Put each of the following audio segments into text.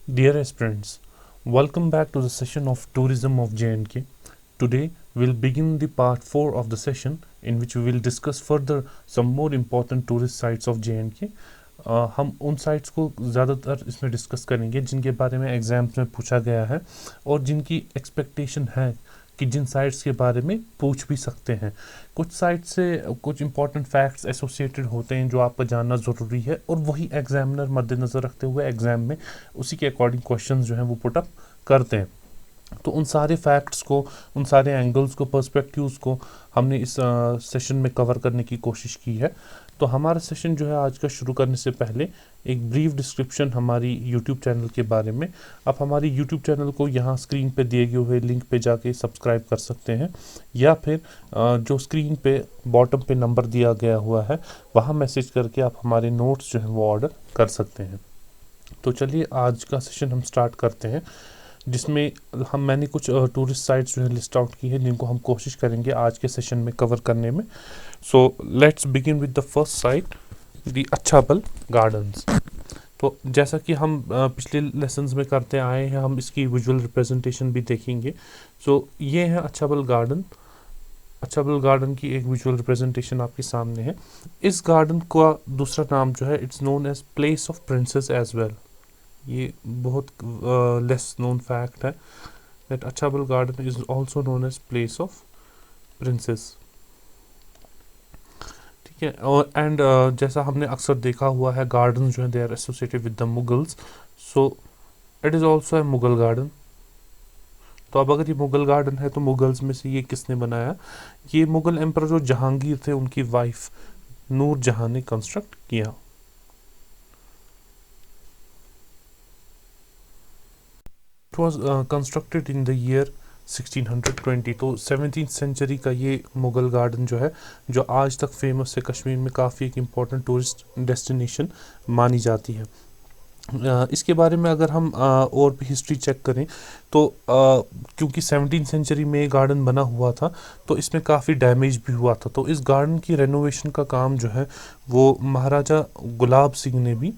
Dear aspirants, welcome back to the session of Tourism of J&K. Today we'll begin the part 4 of the session in which we will discuss further some more important tourist sites of J&K. हम उन sites को ज़्यादातर इसमें discuss करेंगे जिनके बारे में exams में पूछा गया है और जिनकी एक्सपेक्टेशन है कि जिन साइट्स के बारे में पूछ भी सकते हैं। कुछ साइट से कुछ इंपॉर्टेंट फैक्ट्स एसोसिएटेड होते हैं जो आपको जानना ज़रूरी है और वही एग्जामिनर मद्देनज़र रखते हुए एग्ज़ाम में उसी के अकॉर्डिंग क्वेश्चंस जो हैं वो पुट अप करते हैं। तो उन सारे फैक्ट्स को, उन सारे एंगल्स को, पर्सपेक्टिव्स को हमने इस सेशन में कवर करने की कोशिश की है। तो हमारा सेशन जो है आज का शुरू करने से पहले एक ब्रीफ डिस्क्रिप्शन हमारी यूट्यूब चैनल के बारे में। आप हमारी यूट्यूब चैनल को यहाँ स्क्रीन पे दिए गए हुए लिंक पे जाके सब्सक्राइब कर सकते हैं या फिर जो स्क्रीन पे बॉटम पे नंबर दिया गया हुआ है वहाँ मैसेज करके आप हमारे नोट्स जो हैं वो ऑर्डर कर सकते हैं। तो चलिए आज का सेशन हम स्टार्ट करते हैं, जिसमें मैंने कुछ टूरिस्ट साइट्स जो है लिस्ट आउट की है जिनको हम कोशिश करेंगे आज के सेशन में कवर करने में। So let's begin with the first sight, the Achabal gardens. तो जैसा कि हम पिछले लेसन्स में करते आए हैं, हम इसकी विजुअल रिप्रेजेंटेशन भी देखेंगे। सो ये है अच्छाबल गार्डन। अच्छाबल गार्डन की एक विजुअल रिप्रेजेंटेशन आपके सामने है। इस गार्डन का दूसरा नाम जो है it's known as place of princess as well. ये बहुत लेस नोन फैक्ट है that Achabal garden is also known as place of princess. ठीक है। और एंड जैसा हमने अक्सर देखा हुआ है, गार्डन जो है they are associated with the Mughals, so it is also a Mughal garden. तो अब अगर ये मुगल गार्डन है तो मुगल्स में से ये किसने बनाया? ये मुगल एम्पर जो जहांगीर थे उनकी वाइफ नूर जहां ने कंस्ट्रक्ट किया। It was constructed in the year 1620। तो 17th सेंचुरी का ये मुगल गार्डन जो है, जो आज तक फेमस है, कश्मीर में काफ़ी एक इम्पॉर्टेंट टूरिस्ट डेस्टिनेशन मानी जाती है। इसके बारे में अगर हम और भी हिस्ट्री चेक करें तो क्योंकि 17th सेंचुरी में ये गार्डन बना हुआ था तो इसमें काफ़ी डैमेज भी हुआ था। तो इस गार्डन की रेनोवेशन का काम जो है वो महाराजा गुलाब सिंह ने भी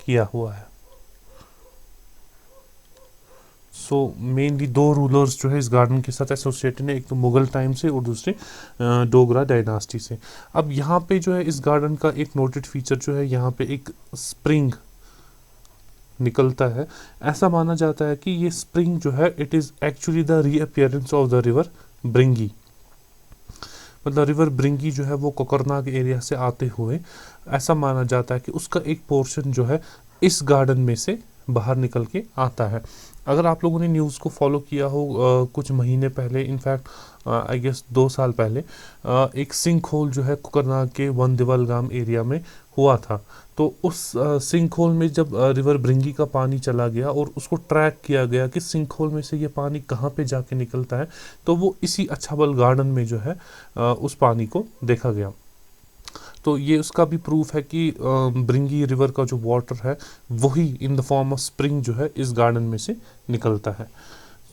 किया हुआ है। सो मेनली दो रूलर्स जो है इस गार्डन के साथ एसोसिएटेड है, एक तो मुगल टाइम से और दूसरे डोगरा डायनास्टी से। अब यहाँ पे जो है इस गार्डन का एक नोटेड फीचर जो है, यहाँ पे एक स्प्रिंग निकलता है। ऐसा माना जाता है कि ये स्प्रिंग जो है it is actually the reappearance of the river Bringi. मतलब रिवर ब्रिंगी जो है वो कोकरनाग एरिया से आते हुए ऐसा माना जाता है कि उसका एक पोर्शन जो है इस गार्डन में से बाहर निकल के आता है। अगर आप लोगों ने न्यूज़ को फॉलो किया हो कुछ महीने पहले, इनफैक्ट आई गेस 2 साल पहले, एक सिंक होल जो है कोकरनाग के वनदेवल गांव एरिया में हुआ था। तो उस सिंक होल में जब रिवर ब्रिंगी का पानी चला गया और उसको ट्रैक किया गया कि सिंक होल में से ये पानी कहाँ पे जाके निकलता है, तो वो इसी अच्छाबल गार्डन में जो है उस पानी को देखा गया। तो ये उसका भी प्रूफ है कि ब्रिंगी रिवर का जो वाटर है वही in the form of spring जो है इस गार्डन में से निकलता है।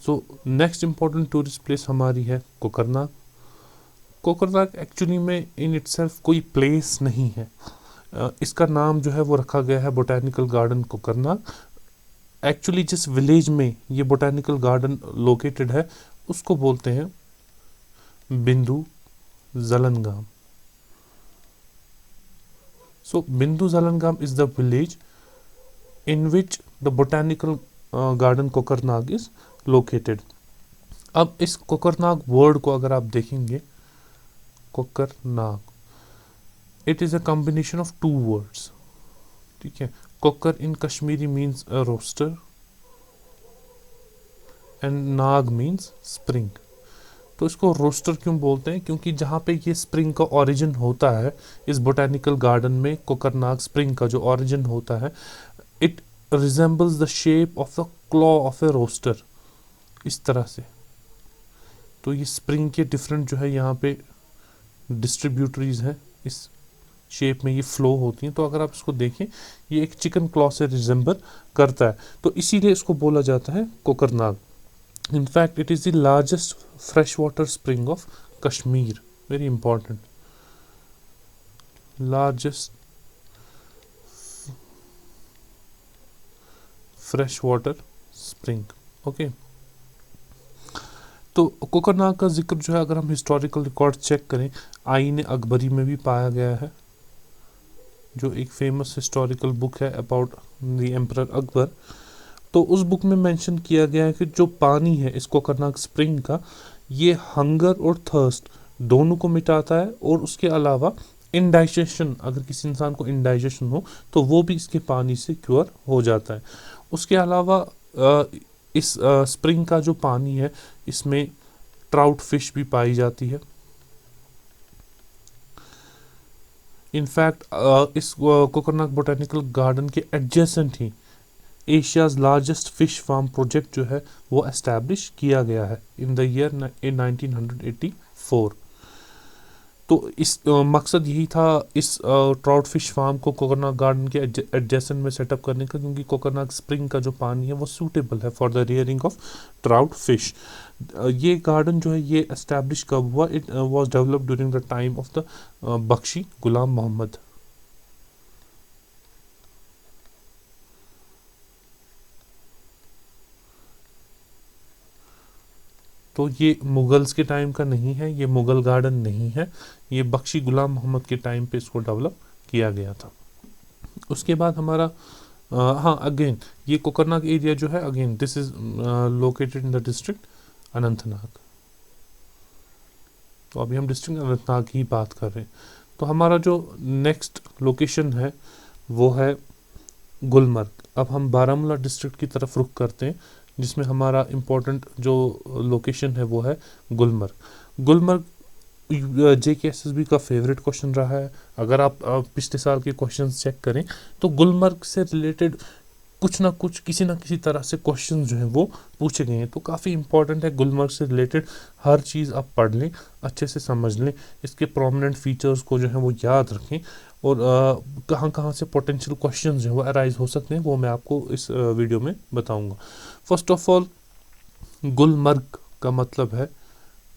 So next important tourist place हमारी है कोकरनाग। कोकरनाग एक्चुअली में इन इटसेल्फ कोई प्लेस नहीं है। इसका नाम जो है वो रखा गया है बोटैनिकल गार्डन कोकरनाग। एक्चुअली जिस विलेज में ये बोटैनिकल गार्डन लोकेटेड है उसको बोलते हैं बिंदु जलनगाम। So Bindu Zalangam is the village in which the botanical garden Kokernag is located. अब इस कोकरनाग वर्ड को अगर आप देखेंगे, Kokernag, it is a combination of 2 words. ठीक है। कोकर in Kashmiri means rooster and नाग मीन्स स्प्रिंग। तो इसको रोस्टर क्यों बोलते हैं? क्योंकि जहाँ पे ये स्प्रिंग का ओरिजिन होता है, इस बोटैनिकल गार्डन में कोकरनाग स्प्रिंग का जो ओरिजिन होता है, it resembles the shape of the claw of a rooster, इस तरह से। तो ये स्प्रिंग के डिफरेंट जो है यहाँ पे डिस्ट्रीब्यूटरीज हैं, इस शेप में ये फ्लो होती हैं। तो अगर आप इसको देखें ये एक चिकन क्लॉ से रिजेंबल करता है, तो इसीलिए इसको बोला जाता है Kokernag. In fact, it is the largest freshwater spring of Kashmir. Very important. Largest fresh water spring. Okay, तो कोकरनाग का जिक्र जो है अगर हम हिस्टोरिकल रिकॉर्ड चेक करें, आईन अकबरी में भी पाया गया है, जो एक फेमस हिस्टोरिकल बुक है अबाउट द एम्परर अकबर। तो उस बुक में मेंशन किया गया है कि जो पानी है इस कोकरनाग स्प्रिंग का, ये हंगर और थर्स्ट दोनों को मिटाता है, और उसके अलावा इंडाइजेशन, अगर किसी इंसान को इंडाइजेशन हो तो वो भी इसके पानी से क्योर हो जाता है। उसके अलावा इस स्प्रिंग का जो पानी है इसमें ट्राउट फिश भी पाई जाती है। इनफैक्ट इस कोकरनाग बोटेनिकल गार्डन के एडजेसेंट ही Asia's largest fish farm project जो है वो एस्टैब्लिश किया गया है इन द ईयर 1984। तो इस मकसद यही था इस ट्राउट फिश फार्म को कोकरनाग गार्डन के एडजेसेंट में सेटअप करने का, क्योंकि कोकरनाग स्प्रिंग का जो पानी है वो सूटेबल है for the rearing of trout fish. ये गार्डन जो है ये एस्टैब्लिश कब हुआ? It was developed during the time of the Bakshi Ghulam Mohammad. तो ये मुगल्स के टाइम का नहीं है, ये मुगल गार्डन नहीं है, ये बख्शी गुलाम मोहम्मद के टाइम पे इसको डेवलप किया गया था। उसके बाद हमारा हाँ अगेन ये कोकरनाग एरिया जो है, again this is located in the district Anantnag. तो अभी हम डिस्ट्रिक्ट अनंतनाग की बात कर रहे हैं। तो हमारा जो नेक्स्ट लोकेशन है वो है गुलमर्ग। अब हम बारामूला डिस्ट्रिक्ट की तरफ रुख करते हैं, जिसमें हमारा इम्पोर्टेंट जो लोकेशन है वो है गुलमर्ग। गुलमर्ग JKSSB का फेवरेट क्वेश्चन रहा है। अगर आप पिछले साल के क्वेश्चंस चेक करें तो गुलमर्ग से रिलेटेड कुछ ना कुछ किसी ना किसी तरह से क्वेश्चन जो हैं वो पूछे गए हैं। तो काफ़ी इंपॉर्टेंट है, गुलमर्ग से रिलेटेड हर चीज़ आप पढ़ लें, अच्छे से समझ लें, इसके प्रोमिनेंट फीचर्स को जो है वो याद रखें, और कहाँ कहाँ से पोटेंशियल क्वेश्चन जो है वो अराइज हो सकते हैं वो मैं आपको इस वीडियो में बताऊंगा। फर्स्ट ऑफ ऑल, गुलमर्ग का मतलब है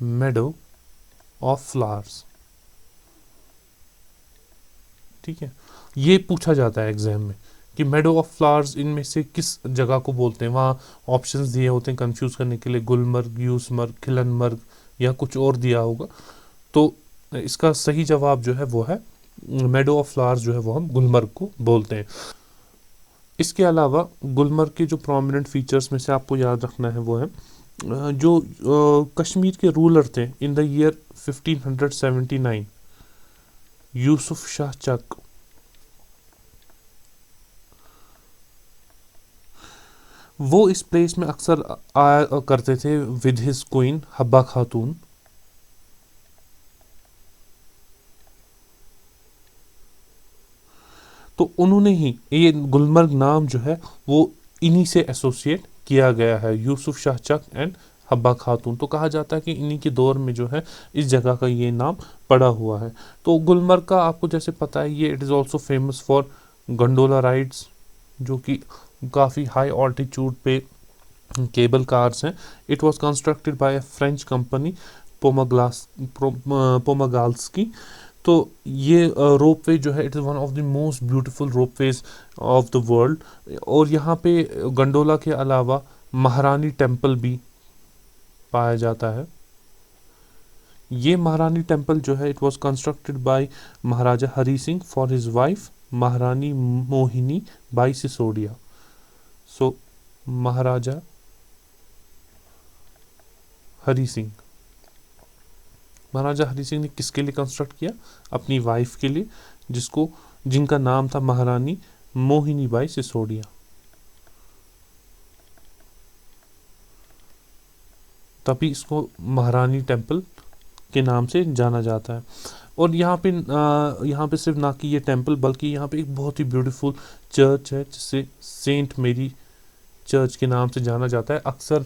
मेडो ऑफ फ्लावर्स। ठीक है, ये पूछा जाता है एग्जाम में कि मेडो ऑफ फ्लावर्स इनमें से किस जगह को बोलते हैं। वहाँ ऑप्शंस दिए होते हैं कंफ्यूज करने के लिए, गुलमर्ग, यूसमर्ग, खिलनमर्ग या कुछ और दिया होगा। तो इसका सही जवाब जो है वो है मेडो ऑफ फ्लावर्स, जो है वो हम गुलमर्ग को बोलते हैं। इसके अलावा गुलमर्ग के जो प्रोमिनेंट फीचर्स में से आपको याद रखना है वो है जो कश्मीर के रूलर थे in the year 1579, Yusuf Shah Chak, वो इस प्लेस में अक्सर आया करते थे विद हिज क्वीन हब्बा खातून। तो उन्होंने ही ये गुलमर्ग नाम जो है वो इन्हीं से एसोसिएट किया गया है, यूसुफ शाह चक एंड हब्बा खातून। तो कहा जाता है कि इन्हीं के दौर में जो है इस जगह का ये नाम पड़ा हुआ है। तो गुलमर्ग का आपको जैसे पता है ये it is also famous for gondola rides, जो कि काफ़ी हाई ऑल्टीट्यूड पे केबल कार्स हैं। It was constructed by a French company Pomagalski. तो ये रोपवे जो है it is one of the most beautiful ropeways of the world. और यहाँ पे गंडोला के अलावा महारानी टेम्पल भी पाया जाता है। ये महारानी टेम्पल जो है it was constructed bye Maharaja Hari Singh for his wife महारानी मोहिनी बाई सिसोदिया। सो महाराजा हरी सिंह, महाराजा हरी सिंह ने किसके लिए कंस्ट्रक्ट किया? अपनी वाइफ के लिए, जिनका नाम था महारानी मोहिनी बाई सिसोदिया। तभी इसको महारानी टेम्पल के नाम से जाना जाता है। और यहाँ पे सिर्फ ना कि ये टेम्पल, बल्कि यहाँ पे एक बहुत ही ब्यूटीफुल चर्च है जिसे सेंट मेरी चर्च के नाम से जाना जाता है। अक्सर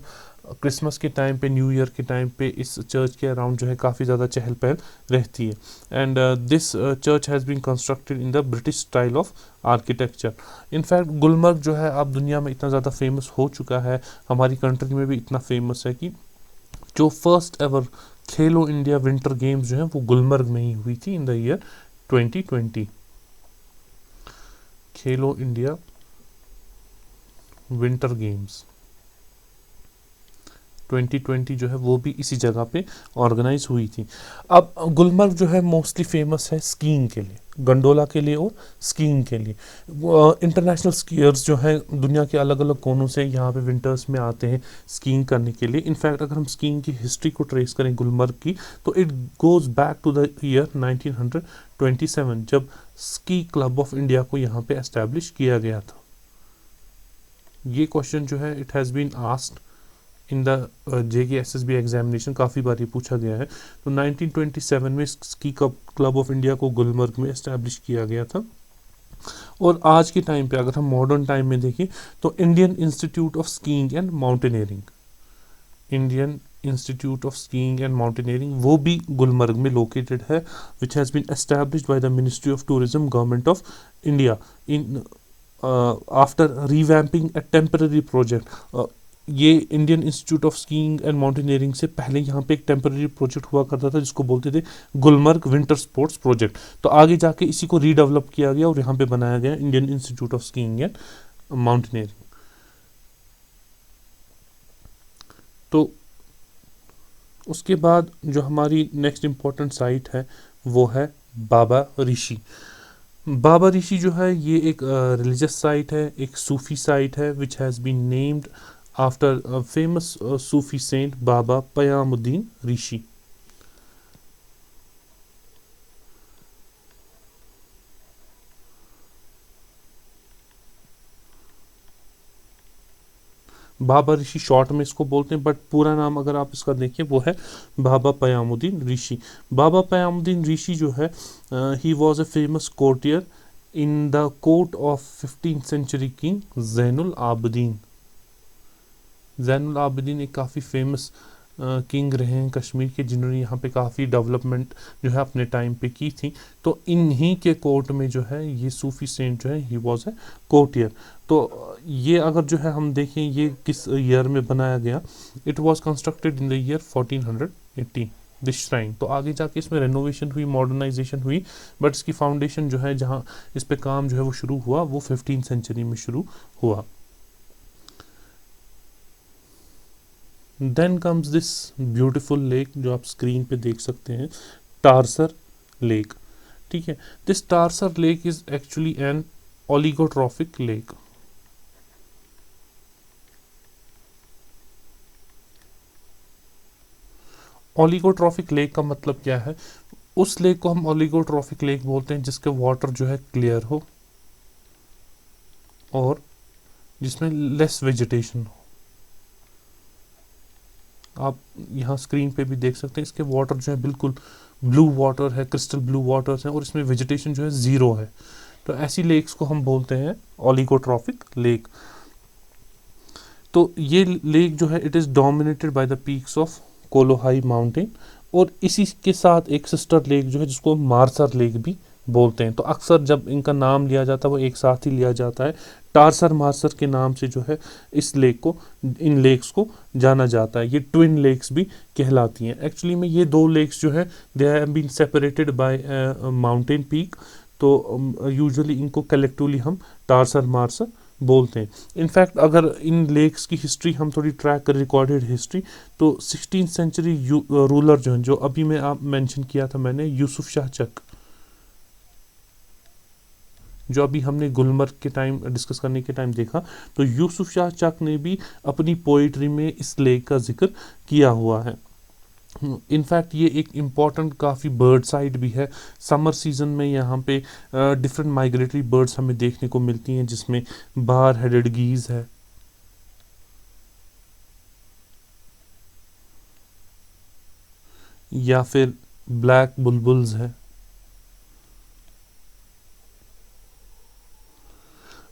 क्रिसमस के टाइम पे, न्यू ईयर के टाइम पे इस चर्च के अराउंड जो है काफ़ी ज़्यादा चहल पहल रहती है। And this church has been constructed in the British style of architecture. In fact Gulmarg जो है अब दुनिया में इतना ज़्यादा फेमस हो चुका है, हमारी कंट्री में भी इतना फेमस है कि जो फर्स्ट एवर खेलो इंडिया विंटर गेम्स जो है वो गुलमर्ग में ही हुई थी इन the year 2020। Khelo India winter games 2020 जो है वो भी इसी जगह पे ऑर्गेनाइज हुई थी। अब गुलमर्ग जो है मोस्टली फेमस है स्कीइंग के लिए, गंडोला के लिए और स्कीइंग के लिए। इंटरनेशनल स्कीयर्स जो हैं दुनिया के अलग अलग कोनों से यहाँ पे विंटर्स में आते हैं स्कीइंग करने के लिए। इनफैक्ट अगर हम स्कीइंग की हिस्ट्री को ट्रेस करें गुलमर्ग की, तो it goes back to the year 1927, जब स्की क्लब ऑफ इंडिया को यहाँ पे एस्टैब्लिश किया गया था। ये क्वेश्चन जो है it has been asked in the JKSSB examination, काफ़ी बार ये पूछा गया है। तो 1927 में स्की क्लब ऑफ इंडिया को गुलमर्ग में इस्टेब्लिश किया गया था। और आज के टाइम पे अगर हम मॉडर्न टाइम में देखें तो Indian Institute of Skiing and Mountaineering, Indian Institute of Skiing and Mountaineering, वो भी गुलमर्ग में लोकेटेड है, which has been established by the Ministry of Tourism, Government of India, in after revamping a temporary project. ये Indian Institute of Skiing and Mountaineering से पहले यहाँ पे एक टेम्पररी प्रोजेक्ट हुआ करता था जिसको बोलते थे गुलमर्ग विंटर स्पोर्ट्स प्रोजेक्ट। तो आगे जाके इसी को रीडेवलप किया गया और यहाँ पे बनाया गया Indian Institute of Skiing and mountaineering. तो उसके बाद जो हमारी नेक्स्ट इम्पोर्टेंट साइट है वो है बाबा ऋषि। बाबा ऋषि जो है ये एक रिलीजियस साइट है, एक सूफी साइट है, which has been named after famous Sufi saint Baba Payamuddin Rishi. Baba Rishi short में इसको बोलते हैं, बट पूरा नाम अगर आप इसका देखें वो है बाबा पयामुद्दीन ऋषि। बाबा पयामुद्दीन ऋषि जो है he was a famous courtier in the court of 15th century king Zainul Abidin. Zainul Abidin एक काफ़ी फेमस किंग रहे हैं कश्मीर के, जिन्होंने यहाँ पे काफ़ी डेवलपमेंट जो है अपने टाइम पे की थी। तो इन्हीं के कोर्ट में जो है ये सूफी सेंट जो है ही वॉज ए कोर्टियर। तो ये अगर जो है हम देखें ये किस ईयर में बनाया गया, it was constructed in the year 1480 this shrine. तो आगे जाके इसमें रेनोवेशन हुई, मॉडर्नाइजेशन हुई, बट इसकी फाउंडेशन जो है जहाँ इस पे काम जो है वो शुरू हुआ वो 15th सेंचुरी में शुरू हुआ। Then comes this beautiful lake जो आप स्क्रीन पे देख सकते हैं, टारसर लेक। ठीक है, this Tarsar lake is actually an oligotrophic lake. Oligotrophic lake का मतलब क्या है? उस लेक को हम ओलिगोट्रॉफिक लेक बोलते हैं जिसके वाटर जो है क्लियर हो और जिसमें लेस वेजिटेशन हो। आप यहाँ स्क्रीन पे भी देख सकते हैं इसके वाटर जो है बिल्कुल ब्लू वाटर है, क्रिस्टल ब्लू वाटर्स हैं और इसमें वेजिटेशन जो है ज़ीरो है। तो ऐसी लेक्स को हम बोलते हैं ओलिगोट्रॉफिक लेक। तो ये लेक जो है it is dominated by the peaks of Kolahoi mountain, और इसी के साथ एक सिस्टर लेक जो है जिसको मारसर लेक भी बोलते हैं। तो अक्सर जब इनका नाम लिया जाता है वो एक साथ ही लिया जाता है, टारसर मारसर के नाम से जो है इस लेक को, इन लेक्स को जाना जाता है। ये ट्विन लेक्स भी कहलाती हैं। एक्चुअली में ये दो लेक्स जो है they have been separated by mountain peak. तो यूजुअली इनको कलेक्टिवली हम टारसर मारसर बोलते हैं। इनफैक्ट अगर इन लेक्स की हिस्ट्री हम थोड़ी ट्रैक करें, रिकॉर्डेड हिस्ट्री, तो 16th सेंचुरी रूलर जो है, जो अभी मैं आप मेंशन किया था मैंने, यूसुफ शाह चक, जो अभी हमने गुलमर्ग के टाइम डिस्कस करने के टाइम देखा, तो यूसुफ शाह चक ने भी अपनी पोइट्री में इस लेक का जिक्र किया हुआ है। इनफैक्ट ये एक इम्पॉर्टेंट काफ़ी बर्ड साइट भी है। समर सीजन में यहाँ पे डिफरेंट माइग्रेटरी बर्ड्स हमें देखने को मिलती हैं, जिसमें बार हेडेड गीज है, या फिर ब्लैक बुलबुल्स है।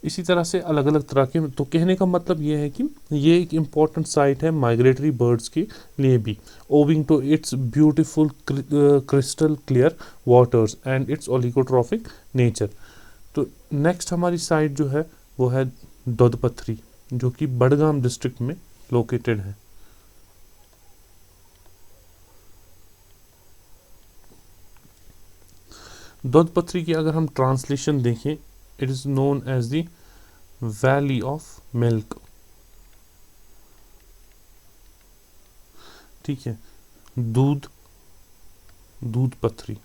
इसी तरह से अलग अलग तरह के। तो कहने का मतलब ये है कि ये एक इम्पॉर्टेंट साइट है माइग्रेटरी बर्ड्स के लिए भी, owing to its beautiful crystal clear waters and its oligotrophic nature. तो नेक्स्ट हमारी साइट जो है वो है दोदपथरी, जो कि बडगाम डिस्ट्रिक्ट में लोकेटेड है। दोदपथरी की अगर हम ट्रांसलेशन देखें, it is known as the valley of milk. ठीक है, दूध पथरी।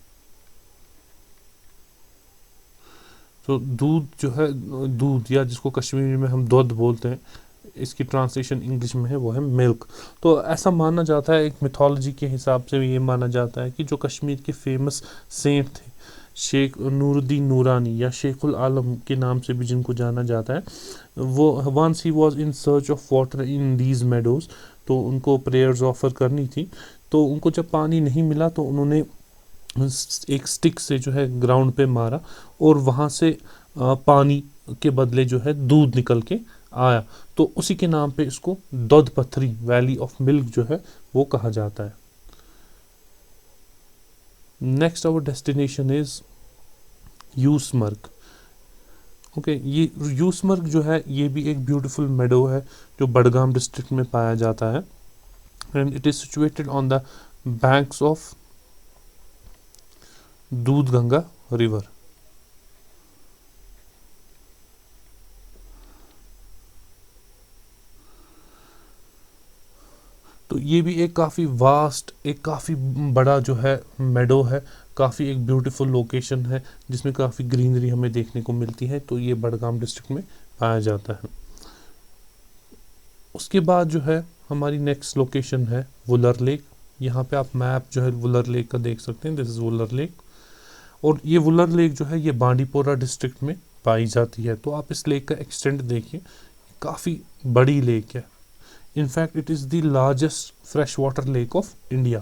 तो दूध जो है, दूध या जिसको कश्मीरी में हम दूध बोलते हैं, इसकी ट्रांसलेशन इंग्लिश में है वो है मिल्क। तो ऐसा माना जाता है, एक मिथोलॉजी के हिसाब से ये माना जाता है कि जो कश्मीर के फेमस सेंट थे, शेख नूरुद्दीन नूरानी या शेखुल आलम के नाम से भी जिनको जाना जाता है, वो once he was in search of water in these meadows. तो उनको प्रेयर्स ऑफर करनी थी, तो उनको जब पानी नहीं मिला तो उन्होंने एक स्टिक से जो है ग्राउंड पे मारा और वहाँ से पानी के बदले जो है दूध निकल के आया। तो उसी के नाम पे इसको दूध पथरी, वैली ऑफ मिल्क जो है वो कहा जाता है। Next our destination is Yusmarg. Okay, ये यूसमर्ग जो है ये भी एक ब्यूटीफुल मेडो है जो बडगाम डिस्ट्रिक्ट में पाया जाता है, and it is situated on the banks of दूध गंगा रिवर। तो ये भी एक काफ़ी वास्ट, एक काफ़ी बड़ा जो है मेडो है, काफ़ी एक ब्यूटीफुल लोकेशन है जिसमें काफ़ी ग्रीनरी हमें देखने को मिलती है। तो ये बडगाम डिस्ट्रिक्ट में पाया जाता है। उसके बाद जो है हमारी नेक्स्ट लोकेशन है वुलर लेक। यहाँ पे आप मैप जो है वुलर लेक का देख सकते हैं, दिस इज़ वुलर लेक। और ये वुलर लेक जो है ये बांडीपोरा डिस्ट्रिक्ट में पाई जाती है। तो आप इस लेक का एक्सटेंट देखिए, काफ़ी बड़ी लेक है। In fact it is the largest fresh water lake of India.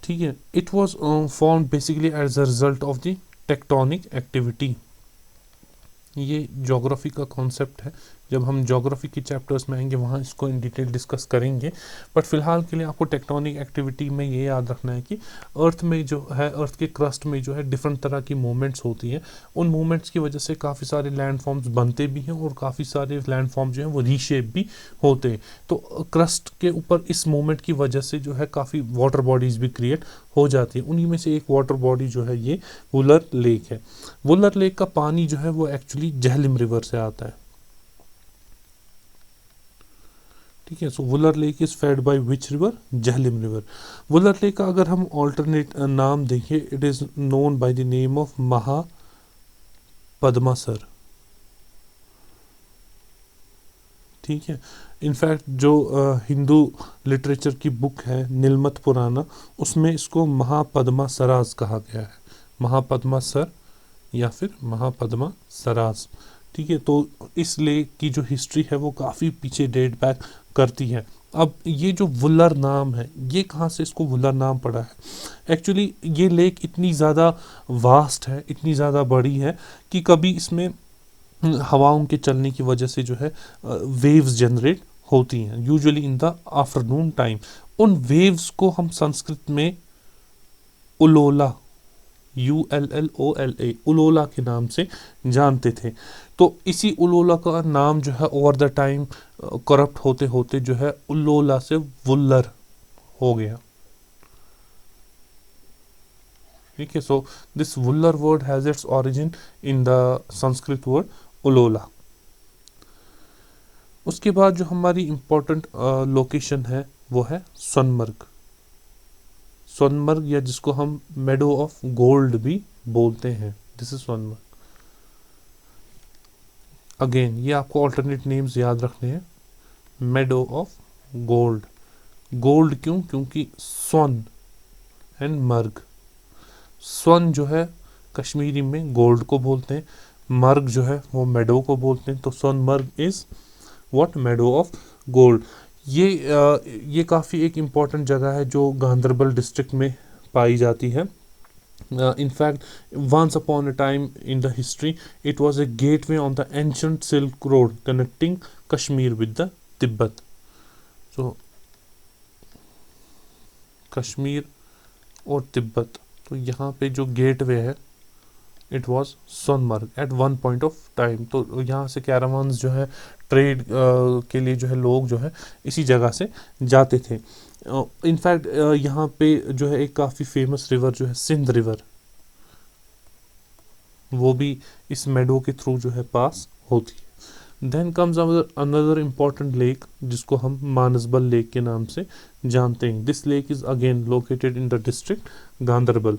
ठीक है, it was formed basically as a result of the tectonic activity. ये ज्योग्राफी का कॉन्सेप्ट है, जब हम ज्योग्राफी के चैप्टर्स में आएंगे वहाँ इसको इन डिटेल डिस्कस करेंगे। बट फिलहाल के लिए आपको टेक्टोनिक एक्टिविटी में ये याद रखना है कि अर्थ में जो है, अर्थ के क्रस्ट में जो है डिफरेंट तरह की मूवमेंट्स होती हैं। उन मूवमेंट्स की वजह से काफ़ी सारे लैंडफॉर्म्स बनते भी हैं और काफ़ी सारे लैंडफॉर्म जो हैं वो रीशेप भी होते हैं। तो क्रस्ट के ऊपर इस मूवमेंट की वजह से जो है काफ़ी वाटर बॉडीज़ भी क्रिएट हो जाती है। उन्हीं में से एक वाटर बॉडी जो है ये वुलर लेक है। वुलर लेक का पानी जो है वो एक्चुअली झेलम रिवर से आता है। ठीक है, so Wular lake is fed by which river? Jhelum river. Wular lake का अगर हम ऑल्टरनेट नाम देखें, it is known by the name of Mahapadmasar. ठीक है, इनफैक्ट जो हिंदू लिटरेचर की बुक है नीलमत पुराना, उसमें इसको महापद्मासराज कहा गया है, महापद्मासर या फिर महापद्मा सराज। ठीक है, तो इस लेक की जो हिस्ट्री है वो काफ़ी पीछे डेट बैक करती है। अब ये जो वुलर नाम है, ये कहाँ से इसको वुलर नाम पड़ा है? एक्चुअली ये लेक इतनी ज़्यादा वास्ट है, इतनी ज़्यादा बड़ी है कि कभी इसमें हवाओं के चलने की वजह से जो है वेव्स जनरेट होती हैं, usually in the afternoon time. उन वेव्स को हम संस्कृत में उलोला, ULLOLA, उलोला के नाम से जानते थे। तो इसी उलोला का नाम जो है ओवर द टाइम करप्ट होते होते जो है उलोला से वुल्लर हो गया। ठीक है, so this Wular word has its origin in the Sanskrit word Ulola. उसके बाद जो हमारी इम्पोर्टेंट लोकेशन है वो है सोनमर्ग। सोनमर्ग या जिसको हम मेडो ऑफ गोल्ड भी बोलते हैं, दिस इज सोनमर्ग। अगेन ये आपको ऑल्टरनेट नेम्स याद रखने हैं, मेडो ऑफ गोल्ड। गोल्ड क्यों? क्योंकि सोन एंड मर्ग। सोन जो है कश्मीरी में गोल्ड को बोलते हैं, मर्ग जो है वो मेडो को बोलते हैं। तो Sonamarg is what? Meadow of gold. ये काफ़ी एक इम्पॉर्टेंट जगह है जो गांधरबल डिस्ट्रिक्ट में पाई जाती है। In fact once upon a time in the history it was a gateway on the ancient silk road connecting Kashmir with the Tibet. So Kashmir और तिब्बत, तो यहाँ पे जो गेटवे है it was Sonamarg at one point of time. तो यहाँ से कैरावान्स जो है ट्रेड के लिए जो है लोग जो है इसी जगह से जाते थे। इनफैक्ट यहाँ पे जो है एक काफ़ी फेमस रिवर जो है सिंध रिवर, वो भी इस मेडो के थ्रू जो है पास होती है। Then comes another important lake जिसको हम मानसबल लेक के नाम से जानते हैं। This lake is again located in the district Ganderbal.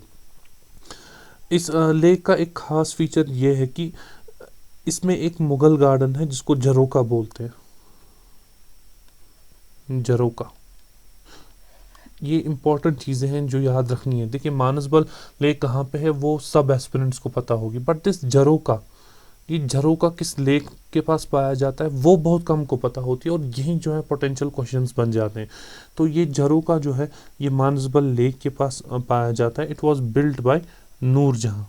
इस लेक का एक खास फीचर ये है कि इसमें एक मुगल गार्डन है जिसको झरोका बोलते हैं, झरोका। ये इंपॉर्टेंट चीज़ें हैं जो याद रखनी है। देखिए मानसबल लेक कहाँ पे है वो सब एस्पिरेंट्स को पता होगी, बट दिस झरोका, ये झरोका किस लेक के पास पाया जाता है वो बहुत कम को पता होती है, और यही जो है पोटेंशियल क्वेश्चंस बन जाते हैं। तो ये झरोका जो है ये मानसबल लेक के पास पाया जाता है। It was built by Nurjahan.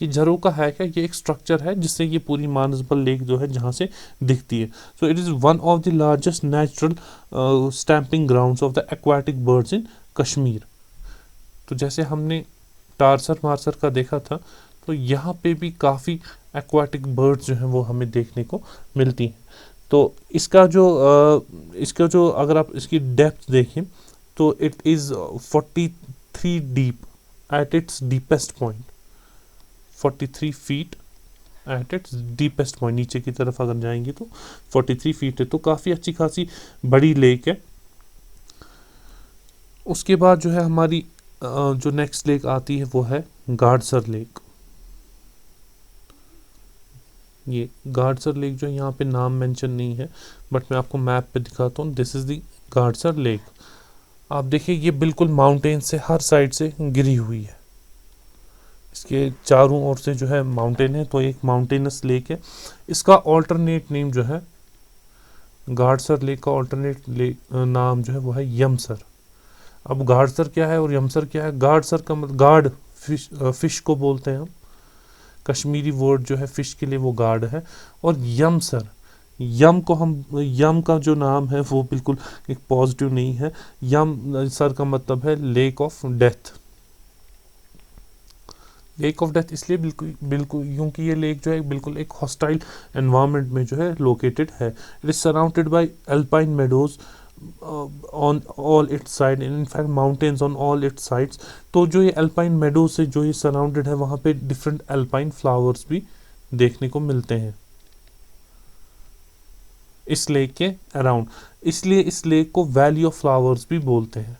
ये झरोका है क्या? ये एक स्ट्रक्चर है जिससे ये पूरी मानसबल लेक जो है जहाँ से दिखती है। So it is one of the largest natural stamping grounds of the aquatic birds in Kashmir. तो जैसे हमने टारसर मार्सर का देखा था, तो यहाँ पे भी काफ़ी एक्वाटिक बर्ड्स जो हैं वो हमें देखने को मिलती हैं। तो इसका जो अगर आप इसकी डेप्थ देखें तो it is 43 deep at its deepest point, 43 feet at its deepest point. नीचे की तरफ अगर जाएंगे तो 43 फीट है, तो काफ़ी अच्छी खासी बड़ी लेक है। उसके बाद जो है हमारी जो नेक्स्ट लेक आती है वो है गाडसर लेक। ये गाडसर लेक जो यहाँ पे नाम मेंशन नहीं है, बट मैं आपको मैप पे दिखाता हूँ। This is the Gadsar lake. आप देखिए ये बिल्कुल माउंटेन से हर साइड से घिरी हुई है, इसके चारों ओर से जो है माउंटेन है, तो एक माउंटेनस लेक है। इसका ऑल्टरनेट नेम जो है गाडसर लेक का ऑल्टरनेट नाम जो है वो है यमसर। अब गाडसर क्या है और यमसर क्या है? गाडसर का मतलब गार्ड, फिश को बोलते हैं हम, कश्मीरी वर्ड जो है फिश के लिए वो गार्ड है। और यमसर, यम का जो नाम है वो बिल्कुल एक पॉजिटिव नहीं है। यम सर का मतलब है lake of death. Lake of death इसलिए बिल्कुल बिल्कुल क्योंकि ये लेक जो है बिल्कुल एक हॉस्टाइल एनवायरनमेंट में जो है लोकेटेड है। It is surrounded by alpine meadows on all it's side, in fact mountains on all it's sides. तो जो ये अल्पाइन मेडोज से जो ये सराउंडेड है वहाँ पे डिफरेंट अल्पाइन फ्लावर्स भी देखने को मिलते हैं इस लेक के अराउंड, इसलिए इस लेक को वैली ऑफ फ्लावर्स भी बोलते हैं।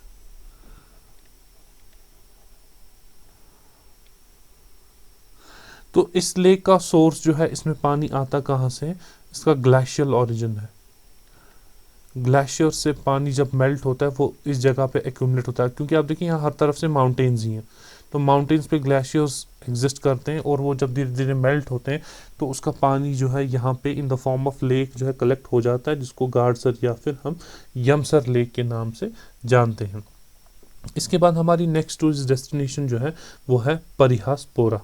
तो इस लेक का सोर्स जो है, इसमें पानी आता कहाँ से है? इसका ग्लेशियल ओरिजिन है। ग्लेशियर से पानी जब मेल्ट होता है वो इस जगह पे एक्यूमुलेट होता है, क्योंकि आप देखिए यहाँ हर तरफ से माउंटेन्स ही हैं, तो माउंटेन्स पे ग्लेशियर्स एग्जिस्ट करते हैं, और वो जब धीरे धीरे मेल्ट होते हैं तो उसका पानी जो है यहाँ पे in the form of lake जो है कलेक्ट हो जाता है, जिसको गाडसर या फिर हम यमसर लेक के नाम से जानते हैं। इसके बाद हमारी नेक्स्ट टूरिस्ट डेस्टिनेशन जो है वो है परिहासपोरा।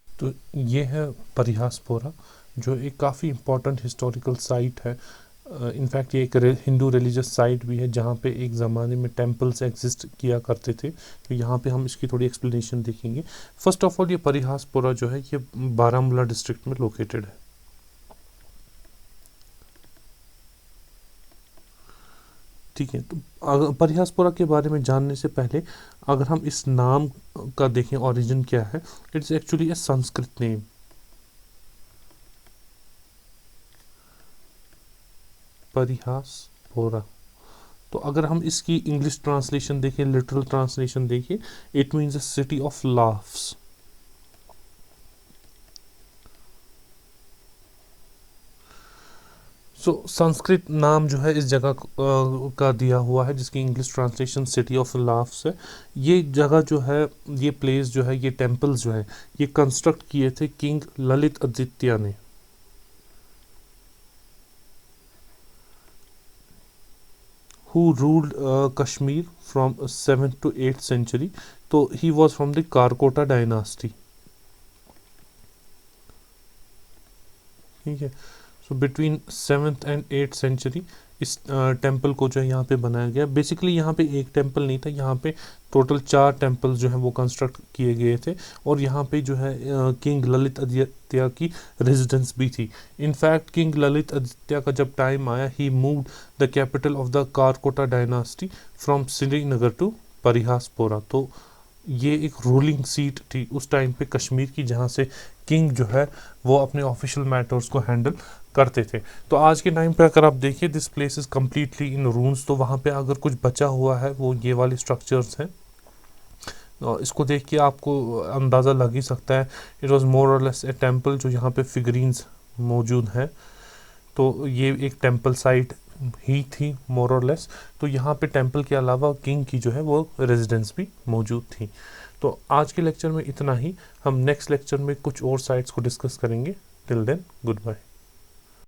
तो ये है परिहासपोरा, जो एक काफ़ी इम्पोर्टेंट हिस्टोरिकल साइट है। इनफैक्ट ये एक हिंदू रिलीजियस साइट भी है जहाँ पे एक ज़माने में टेम्पल्स एग्जिस्ट किया करते थे। तो यहाँ पे हम इसकी थोड़ी एक्सप्लेनेशन देखेंगे। फर्स्ट ऑफ ऑल ये परिहासपोरा जो है ये बारामूला डिस्ट्रिक्ट में लोकेटेड है। ठीक है, तो परिहासपुरा के बारे में जानने से पहले अगर हम इस नाम का देखें ओरिजिन क्या है, it's actually a Sanskrit name. Parihaspura, तो अगर हम इसकी इंग्लिश ट्रांसलेशन देखें, लिटरल ट्रांसलेशन देखें, it means a city of laughs. Sanskrit नाम जो है इस जगह का दिया हुआ है, जिसकी English translation city of laughs है। ये जगह जो है, ये प्लेस जो है, ये टेम्पल्स जो है, ये कंस्ट्रक्ट किए थे किंग ललित आदित्य ने। Who ruled Kashmir from 7th to 8th century। तो he was from the Karkota dynasty. ठीक है, so between 7th and 8th century इस टेंपल को जो है यहाँ पे बनाया गया। बेसिकली यहाँ पे एक टेंपल नहीं था, यहाँ पे टोटल 4 टेंपल्स जो हैं वो कंस्ट्रक्ट किए गए थे, और यहाँ पे जो है किंग ललित आदित्य की रेजिडेंस भी थी। इनफैक्ट किंग ललित आदित्य का जब टाइम आया, he moved the capital of the Karkota dynasty from Srinagar to Parihaspora. तो ये एक रूलिंग सीट थी उस टाइम पे कश्मीर की, जहाँ से किंग जो है वो अपने ऑफिशियल मैटर्स को हैंडल करते थे। तो आज के टाइम पे अगर आप देखिए, this place is completely in रून्स। तो वहाँ पे अगर कुछ बचा हुआ है वो ये वाले स्ट्रक्चर्स हैं। इसको देख के आपको अंदाज़ा लग ही सकता है, इट वॉज मोर और लेस ए टेम्पल। जो यहाँ पे फिगरीन्स मौजूद हैं, तो ये एक टेम्पल साइट ही थी मोर और लेस। तो यहाँ पे टेम्पल के अलावा किंग की जो है वो रेजिडेंस भी मौजूद थी। तो आज के लेक्चर में इतना ही। हम नेक्स्ट लेक्चर में कुछ और साइट्स को डिस्कस करेंगे। Till then, good bye.